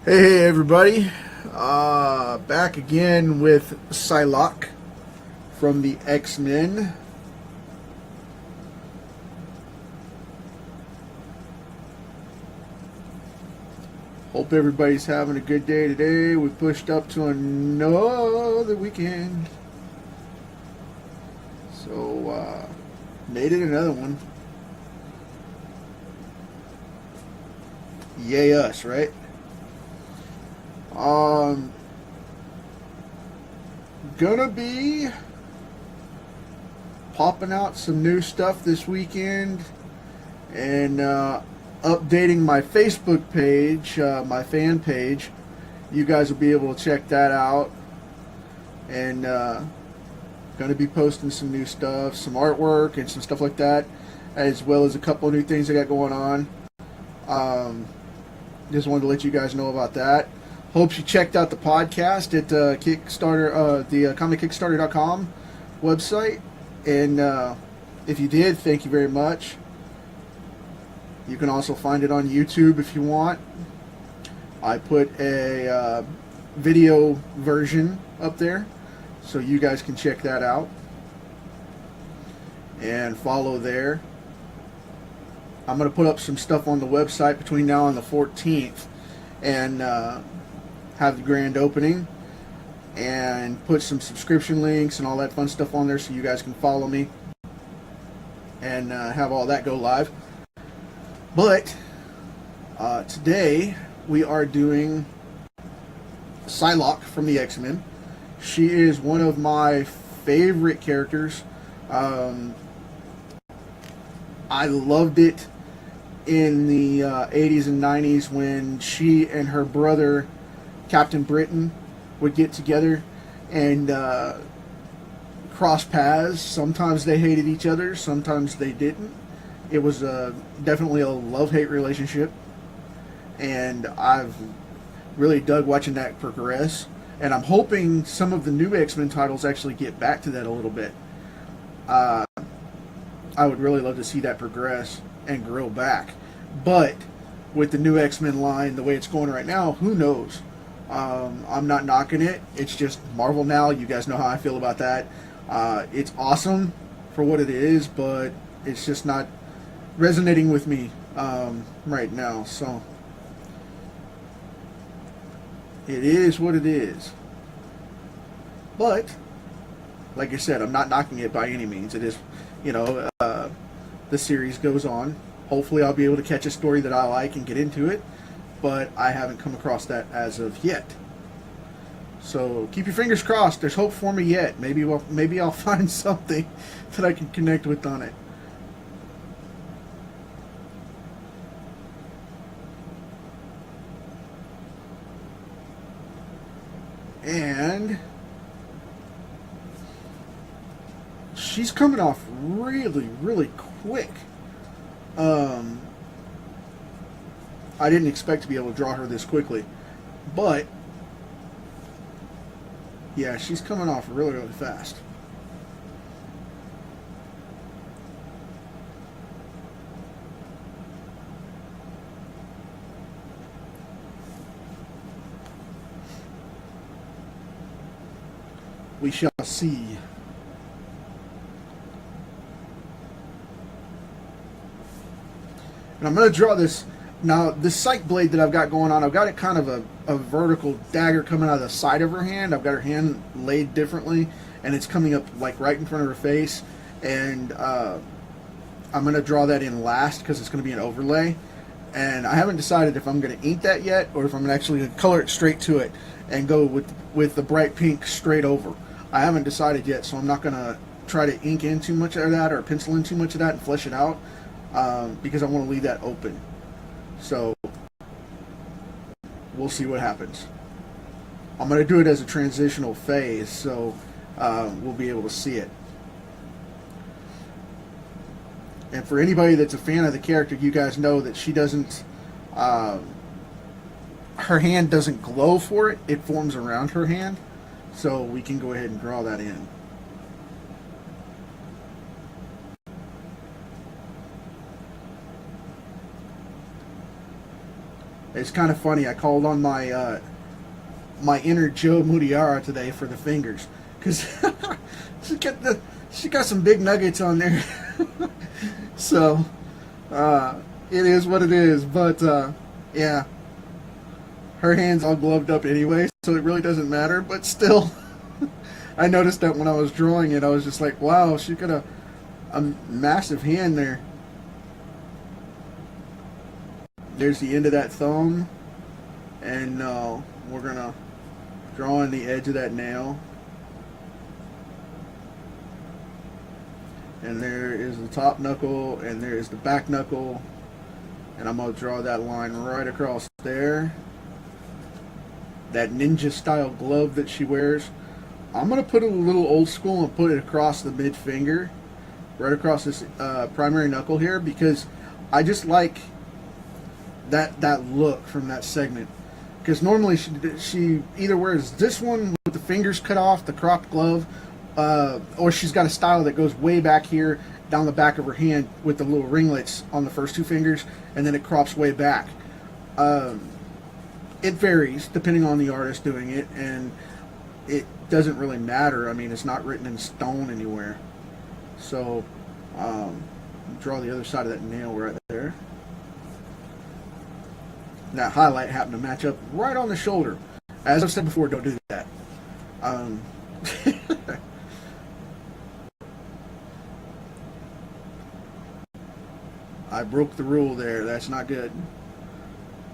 Hey everybody, back again with PSYLOCKE from the X-Men. Hope everybody's having a good day today. We pushed up to another weekend. So, made it another one. Yay us, right? Um, gonna be popping out some new stuff this weekend and updating my Facebook page, my fan page. You guys will be able to check that out. And gonna be posting some new stuff, some artwork, and some stuff like that, as well as a couple of new things I got going on. Just wanted to let you guys know about that. Hope you checked out the podcast at Kickstarter, the ComicKickstarter.com website. And if you did, thank you very much. You can also find it on YouTube if you want. I put a video version up there, so you guys can check that out and follow there. I'm going to put up some stuff on the website between now and the 14th and have the grand opening and put some subscription links and all that fun stuff on there so you guys can follow me and have all that go live. But today we are doing PSYLOCKE from the X-Men. She is one of my favorite characters. I loved it in the 80s and 90s when she and her brother, Captain Britain, would get together and cross paths. Sometimes they hated each other, sometimes they didn't. It was definitely a love-hate relationship, and I've really dug watching that progress. And I'm hoping some of the new X-Men titles actually get back to that a little bit. I would really love to see that progress and grow back. But with the new X-Men line, the way it's going right now, who knows? I'm not knocking it. It's just Marvel now. You guys know how I feel about that. It's awesome for what it is, but it's just not resonating with me right now. So it is what it is. But like I said, I'm not knocking it by any means. It is, the series goes on. Hopefully I'll be able to catch a story that I like and get into it, but I haven't come across that as of yet. So keep your fingers crossed. There's hope for me yet. Maybe I'll find something that I can connect with on it. And she's coming off really, really quick. I didn't expect to be able to draw her this quickly, but yeah, she's coming off really, really fast. We shall see. And I'm going to draw this. Now, this sight blade that I've got going on, I've got it kind of a vertical dagger coming out of the side of her hand. I've got her hand laid differently, and it's coming up like right in front of her face. And I'm going to draw that in last because it's going to be an overlay. And I haven't decided if I'm going to ink that yet or if I'm actually going to color it straight to it and go with the bright pink straight over. I haven't decided yet, so I'm not going to try to ink in too much of that or pencil in too much of that and flesh it out because I want to leave that open. So we'll see what happens. I'm going to do it as a transitional phase, so we'll be able to see it. And for anybody that's a fan of the character, you guys know that she doesn't, her hand doesn't glow for it. It forms around her hand. So we can go ahead and draw that in. It's kind of funny. I called on my my inner Joe Mutiara today for the fingers, because she got some big nuggets on there. So it is what it is. But yeah, her hand's all gloved up anyway, so it really doesn't matter. But still, I noticed that when I was drawing it, I was just like, wow, she got a massive hand there. There's the end of that thumb, and we're gonna draw in the edge of that nail, and there is the top knuckle, and there is the back knuckle, and I'm gonna draw that line right across there. That ninja style glove that she wears, I'm gonna put it a little old school and put it across the mid finger, right across this primary knuckle here, because I just like that look from that segment. Because normally she either wears this one with the fingers cut off, the cropped glove, or she's got a style that goes way back here down the back of her hand with the little ringlets on the first two fingers, and then it crops way back. It varies depending on the artist doing it, and it doesn't really matter. I mean, it's not written in stone anywhere. So draw the other side of that nail right there. That highlight happened to match up right on the shoulder. As I've said before, don't do that. I broke the rule there. That's not good.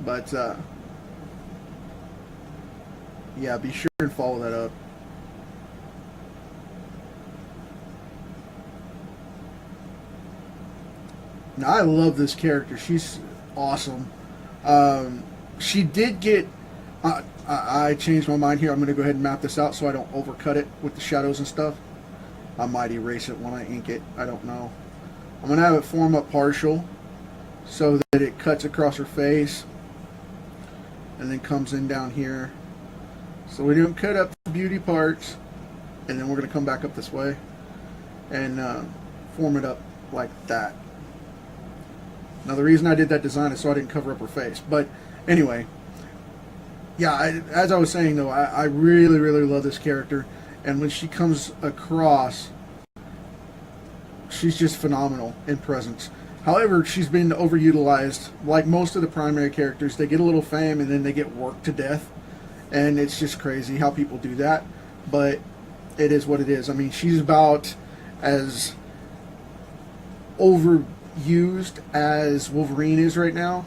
But yeah, be sure and follow that up. Now, I love this character. She's awesome. She did get... I changed my mind here. I'm going to go ahead and map this out so I don't overcut it with the shadows and stuff. I might erase it when I ink it. I don't know. I'm going to have it form up partial so that it cuts across her face and then comes in down here. So we don't cut up the beauty parts, and then we're going to come back up this way and form it up like that. Now, the reason I did that design is so I didn't cover up her face. But anyway, yeah, as I was saying, though, I really, really love this character. And when she comes across, she's just phenomenal in presence. However, she's been overutilized. Like most of the primary characters, they get a little fame and then they get worked to death. And it's just crazy how people do that. But it is what it is. I mean, she's about as overused as Wolverine is right now,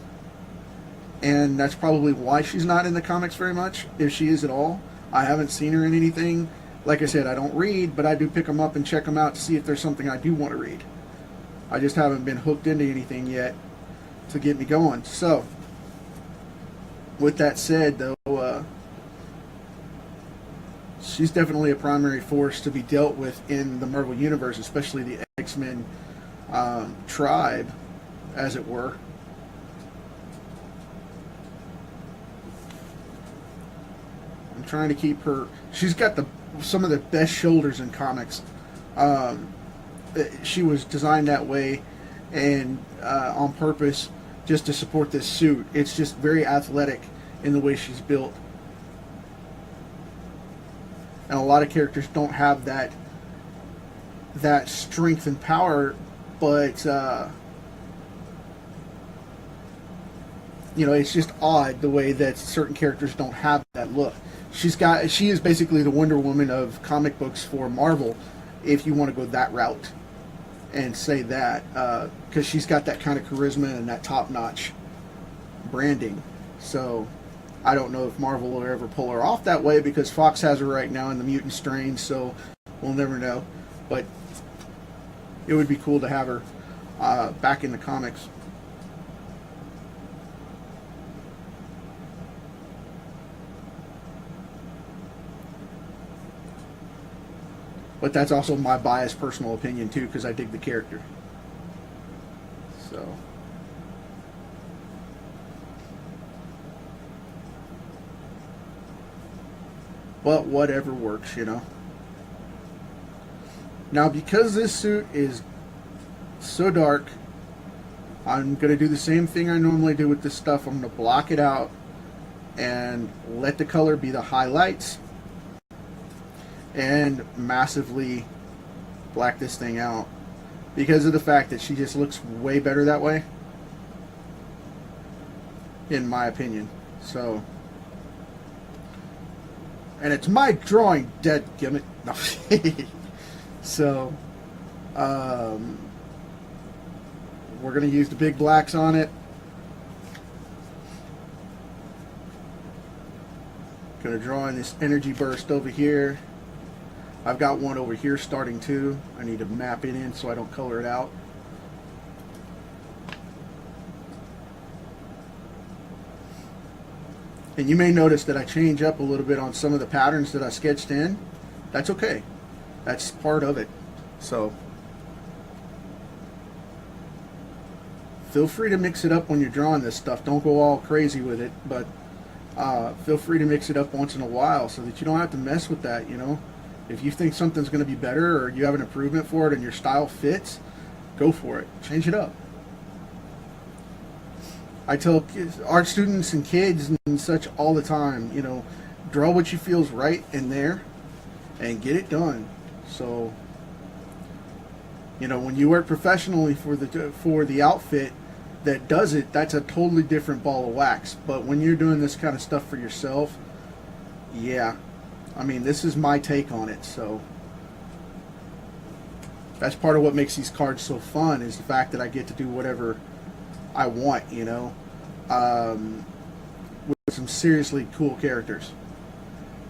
and that's probably why she's not in the comics very much, if she is at all. I haven't seen her in anything. Like I said, I don't read, but I do pick them up and check them out to see if there's something I do want to read. I just haven't been hooked into anything yet to get me going. So with that said, though, she's definitely a primary force to be dealt with in the Marvel Universe, especially the X-Men tribe, as it were. I'm trying to keep her... She's got some of the best shoulders in comics. She was designed that way and on purpose just to support this suit. It's just very athletic in the way she's built. And a lot of characters don't have that strength and power, but you know, it's just odd the way that certain characters don't have that look. She is basically the Wonder Woman of comic books for Marvel, if you want to go that route and say that, because she's got that kind of charisma and that top-notch branding. So I don't know if Marvel will ever pull her off that way, because Fox has her right now in the mutant strain, so we'll never know. But it would be cool to have her back in the comics. But that's also my biased personal opinion too, because I dig the character. So but whatever works, you know. Now, because this suit is so dark I'm going to do the same thing I normally do with this stuff. I'm going to block it out and let the color be the highlights and massively black this thing out because of the fact that she just looks way better that way, in my opinion. So, and it's my drawing, dead gimmit. No. So, we're going to use the big blacks on it. Going to draw in this energy burst over here. I've got one over here starting too. I need to map it in so I don't color it out. And you may notice that I change up a little bit on some of the patterns that I sketched in. That's okay. That's part of it. So feel free to mix it up when you're drawing this stuff. Don't go all crazy with it, but feel free to mix it up once in a while so that you don't have to mess with that, you know. If you think something's going to be better or you have an improvement for it and your style fits, go for it. Change it up. I tell art students and kids and such all the time, you know, draw what you feel's right in there and get it done. So, you know, when you work professionally for the outfit that does it, that's a totally different ball of wax. But when you're doing this kind of stuff for yourself, yeah, I mean, this is my take on it. So that's part of what makes these cards so fun, is the fact that I get to do whatever I want, you know, with some seriously cool characters.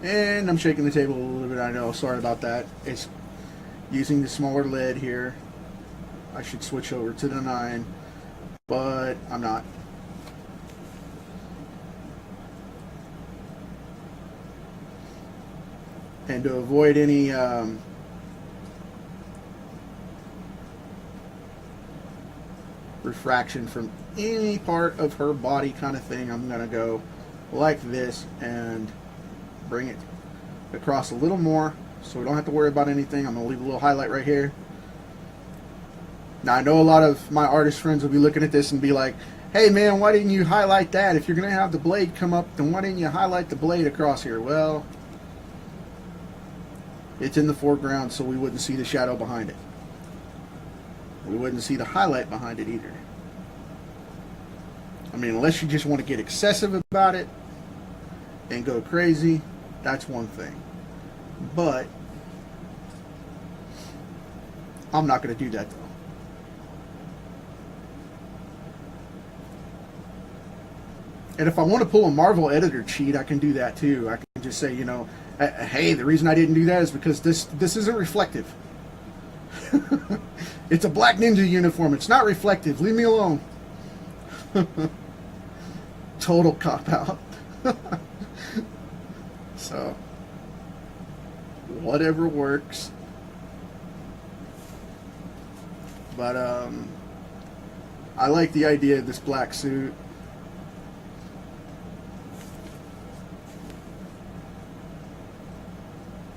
And I'm shaking the table a little bit, I know, sorry about that. It's using the smaller lead here. I should switch over to the 9, but I'm not. And to avoid any refraction from any part of her body kind of thing, I'm going to go like this and bring it across a little more so we don't have to worry about anything. I'm going to leave a little highlight right here. Now, I know a lot of my artist friends will be looking at this and be like, hey man, why didn't you highlight that? If you're going to have the blade come up, then why didn't you highlight the blade across here? Well, it's in the foreground, so we wouldn't see the shadow behind it. We wouldn't see the highlight behind it either. I mean, unless you just want to get excessive about it and go crazy, that's one thing. But I'm not going to do that though. And if I want to pull a Marvel editor cheat, I can do that too. I can just say, you know, hey, the reason I didn't do that is because this isn't reflective. It's a Black Ninja uniform. It's not reflective. Leave me alone. Total cop-out. So, whatever works. But, I like the idea of this black suit.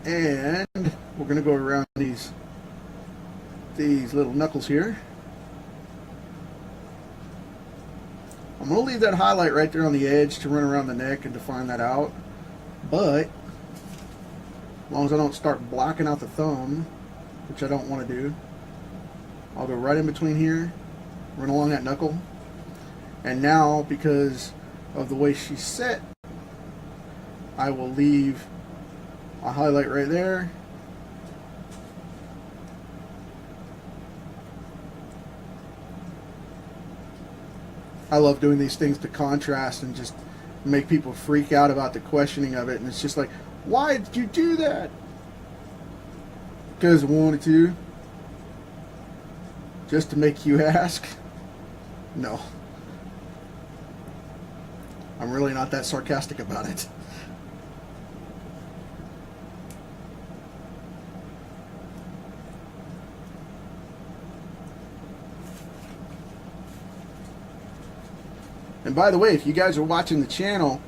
And we're going to go around these little knuckles here. I'm going to leave that highlight right there on the edge to run around the neck and define that out. But as long as I don't start blocking out the thumb, which I don't want to do, I'll go right in between here, run along that knuckle. And now, because of the way she's set, I will leave a highlight right there. I love doing these things to contrast and just make people freak out about the questioning of it. And it's just like, why did you do that? Because I wanted to. Just to make you ask? No. I'm really not that sarcastic about it. And by the way, if you guys are watching the channel,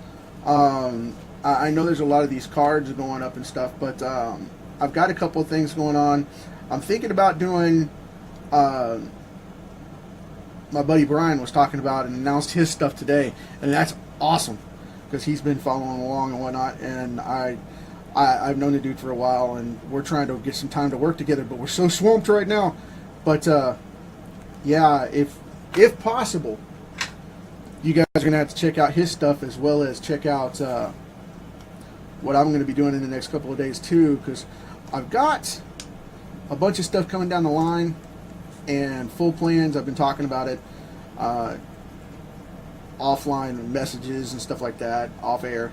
I know there's a lot of these cards going up and stuff, but I've got a couple of things going on. I'm thinking about doing, my buddy Brian was talking about and announced his stuff today, and that's awesome because he's been following along and whatnot. And I've known the dude for a while, and we're trying to get some time to work together, but we're so swamped right now. But yeah, if possible, you guys are gonna have to check out his stuff as well as check out what I'm going to be doing in the next couple of days too, because I've got a bunch of stuff coming down the line and full plans. I've been talking about it offline messages and stuff like that, off air,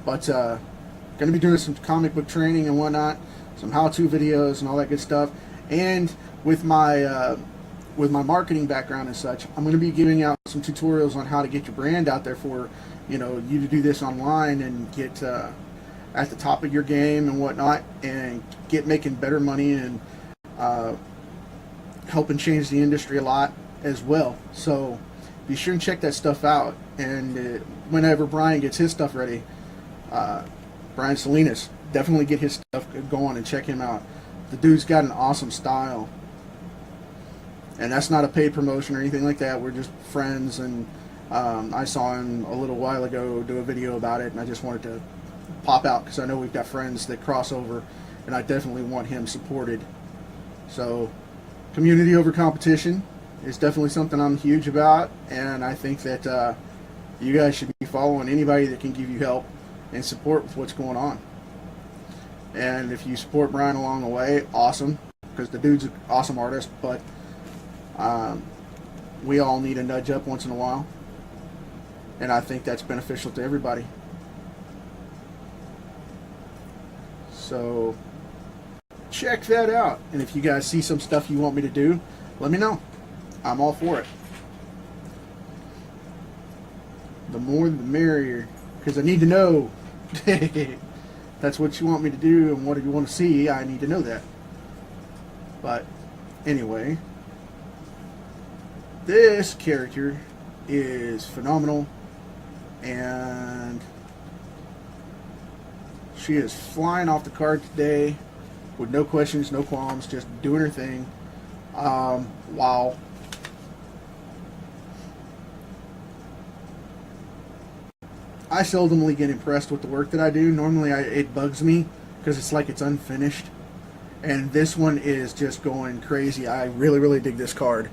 but going to be doing some comic book training and whatnot, some how-to videos and all that good stuff. And with my marketing background and such, I'm going to be giving out some tutorials on how to get your brand out there for you to do this online and get at the top of your game and whatnot, and get making better money and helping change the industry a lot as well. So be sure and check that stuff out. And whenever Brian gets his stuff ready, Brian Salinas, definitely get his stuff going and check him out. The dude's got an awesome style, and that's not a paid promotion or anything like that. We're just friends, and I saw him a little while ago do a video about it, and I just wanted to pop out because I know we've got friends that cross over, and I definitely want him supported. So community over competition is definitely something I'm huge about, and I think that you guys should be following anybody that can give you help and support with what's going on. And if you support Brian along the way, awesome, because the dude's an awesome artist, but we all need a nudge up once in a while, and I think that's beneficial to everybody. So check that out, and if you guys see some stuff you want me to do, let me know. I'm all for it. The more the merrier, because I need to know. That's what you want me to do, and what you want to see, I need to know that. But anyway, this character is phenomenal, and she is flying off the card today with no questions, no qualms, just doing her thing. Wow. I seldomly get impressed with the work that I do. Normally it bugs me because it's like it's unfinished. And this one is just going crazy. I really, really dig this card.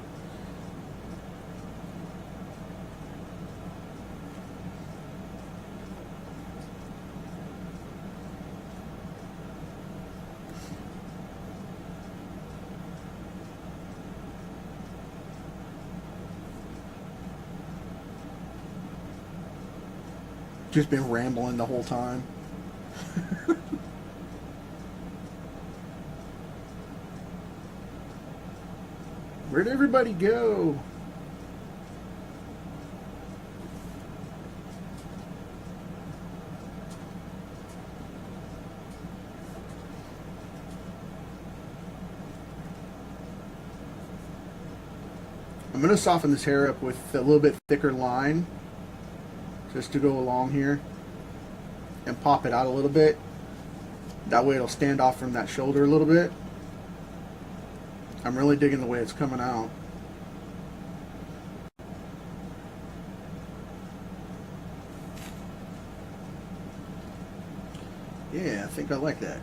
Just been rambling the whole time. Where'd everybody go? I'm going to soften this hair up with a little bit thicker line, just to go along here, and pop it out a little bit. That way it'll stand off from that shoulder a little bit. I'm really digging the way it's coming out. Yeah, I think I like that.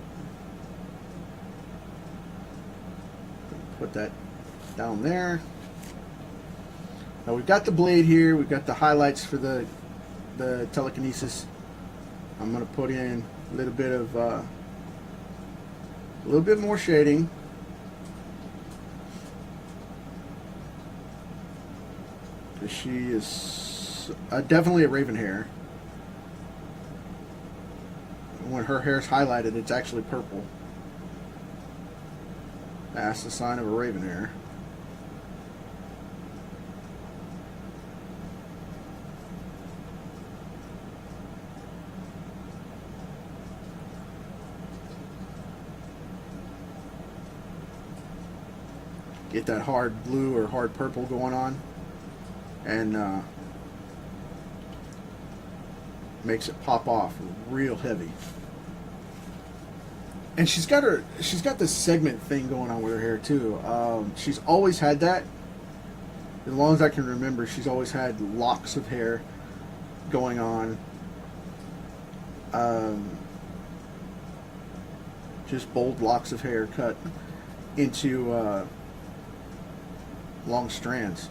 Put that down there. Now we've got the blade here, we've got the highlights for the telekinesis. I'm going to put in a little bit of a little bit more shading. She is definitely a raven hair. When her hair is highlighted, it's actually purple. That's the sign of a raven hair. Get that hard blue or hard purple going on, and makes it pop off real heavy. And she's got this segment thing going on with her hair too. She's always had that, as long as I can remember, she's always had locks of hair going on. Just bold locks of hair cut into long strands.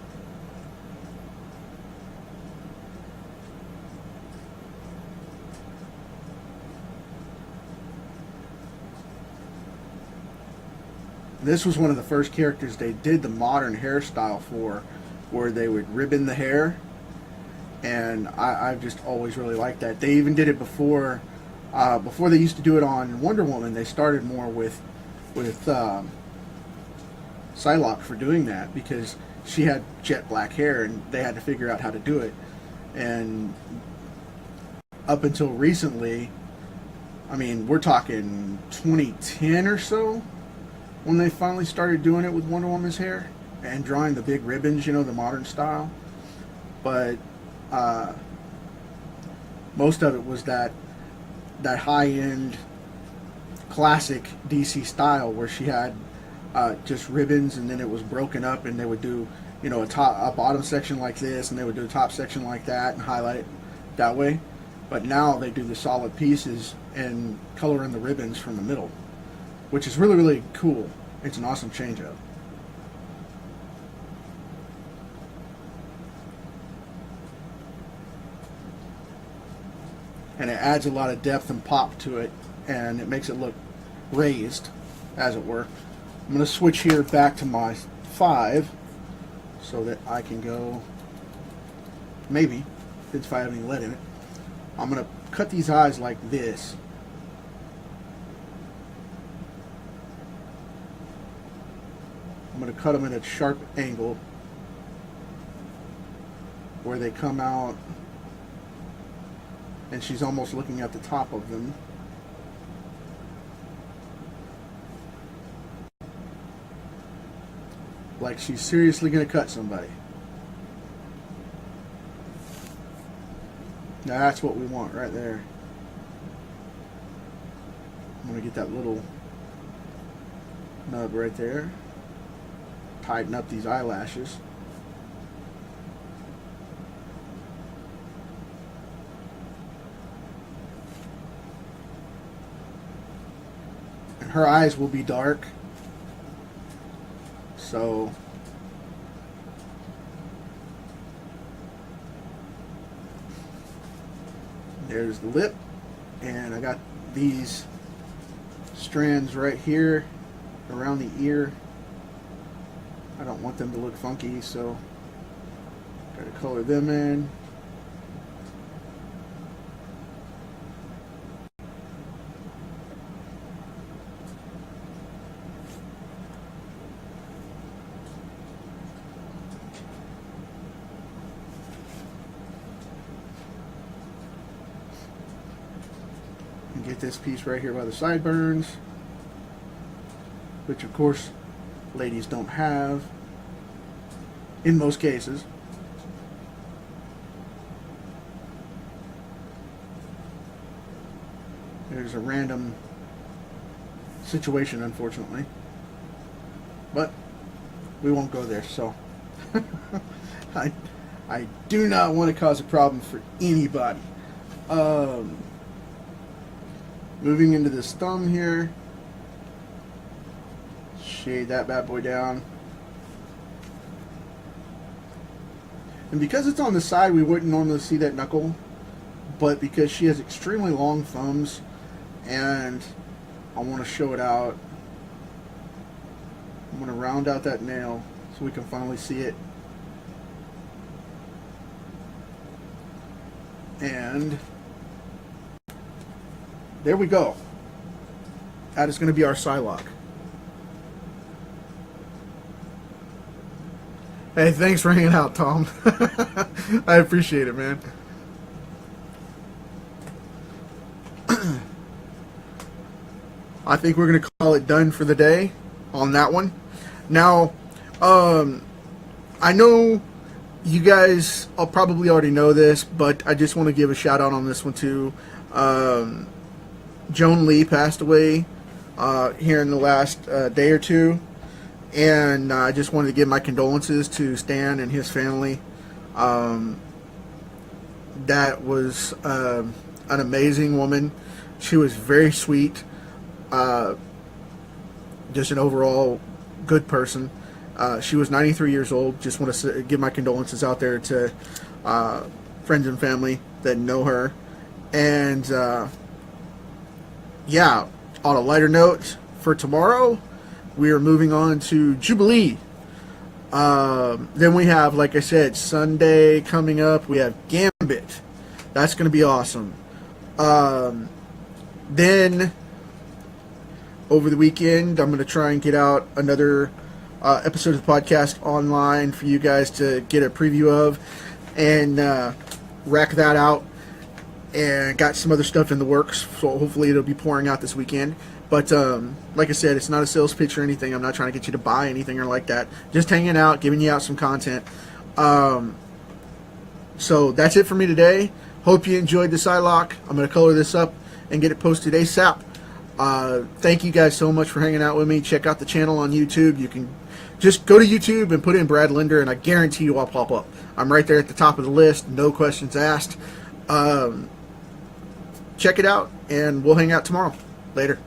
This was one of the first characters they did the modern hairstyle for, where they would ribbon the hair, and I've just always really liked that. They even did it before they used to do it on Wonder Woman. They started more with PSYLOCKE for doing that, because she had jet black hair and they had to figure out how to do it. And up until recently, I mean, we're talking 2010 or so, when they finally started doing it with Wonder Woman's hair and drawing the big ribbons, you know, the modern style. But most of it was that high-end classic DC style, where she had just ribbons, and then it was broken up, and they would do, you know, a bottom section like this, and they would do a top section like that and highlight it that way. But now they do the solid pieces and color in the ribbons from the middle, which is really, really cool. It's an awesome change up. And it adds a lot of depth and pop to it, and it makes it look raised, as it were. I'm going to switch here back to my 5 so that I can go, maybe, if I have any lead in it. I'm going to cut these eyes like this. I'm going to cut them at a sharp angle where they come out, and she's almost looking at the top of them. Like she's seriously going to cut somebody. Now that's what we want right there. I'm going to get that little nub right there. Tighten up these eyelashes. And her eyes will be dark. So there's the lip, and I got these strands right here around the ear. I don't want them to look funky, so gotta color them in. And get this piece right here by the sideburns, which of course ladies don't have in most cases. There's a random situation, unfortunately, but we won't go there. So I do not want to cause a problem for anybody. Moving into this thumb here, shade that bad boy down. And because it's on the side, we wouldn't normally see that knuckle, but because she has extremely long thumbs and I want to show it out, I'm going to round out that nail so we can finally see it. And there we go. That is going to be our PSYLOCKE. Hey, thanks for hanging out, Tom. I appreciate it, man. I think we're going to call it done for the day on that one. Now, I know you guys probably already know this, but I just want to give a shout out on this one too. Joan Lee passed away here in the last day or two. And I just wanted to give my condolences to Stan and his family. That was an amazing woman. She was very sweet. Just an overall good person. She was 93 years old. Just want to give my condolences out there to friends and family that know her. And yeah, on a lighter note, for tomorrow, we are moving on to Jubilee. Then we have, like I said, Sunday coming up. We have Gambit. That's going to be awesome. Then over the weekend, I'm going to try and get out another episode of the podcast online for you guys to get a preview of and rack that out. And got some other stuff in the works, so hopefully it'll be pouring out this weekend. But like I said, it's not a sales pitch or anything. I'm not trying to get you to buy anything or like that. Just hanging out, giving you out some content. So that's it for me today. Hope you enjoyed the PSYLOCKE. I'm going to color this up and get it posted ASAP. Thank you guys so much for hanging out with me. Check out the channel on YouTube. You can just go to YouTube and put in Brad Linder, and I guarantee you I'll pop up. I'm right there at the top of the list. No questions asked. Check it out, and we'll hang out tomorrow. Later.